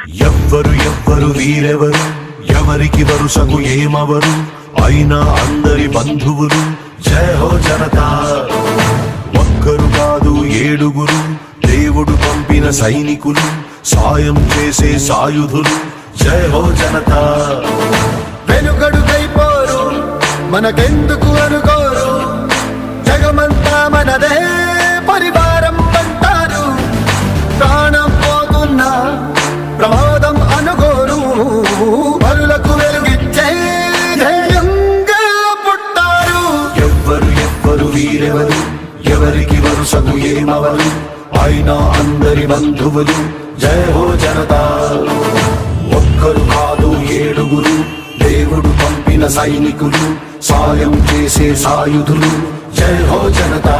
ఎవ్వరు ఎవ్వరు వీరెవరు, ఎవరికి వరుసకు ఏమవరు, అయినా అందరి బంధువులు. జయ హో జనతా. ఒక్కరు కాదు ఏడుగురు, దేవుడు పంపిన సైనికులు, సాయం చేసే సాయుధులు. జయ హో జనతా. వెనుకడుకైపోరు, మనకెందుకు అనుకోరు, జగమంతా మనదే పరివారం అంటారు. ప్రాణం పోతున్నా ప్రమాదం అనుకోరు, పరులకు వెలుగిచ్చే ధైర్యంగా పుట్టారు. ఎవ్వరు ఎవ్వరు వీరెవరు, ఎవరికి వరుసకు ఏమవరు, అయినా అందరి బంధువులు. జయ హో జనతా. ఒక్కరు కాదు ఏడుగురు, దేవుడు పంపిన సైనికులు, సాయం చేసే సాయుధులు. జయ హో జనతా.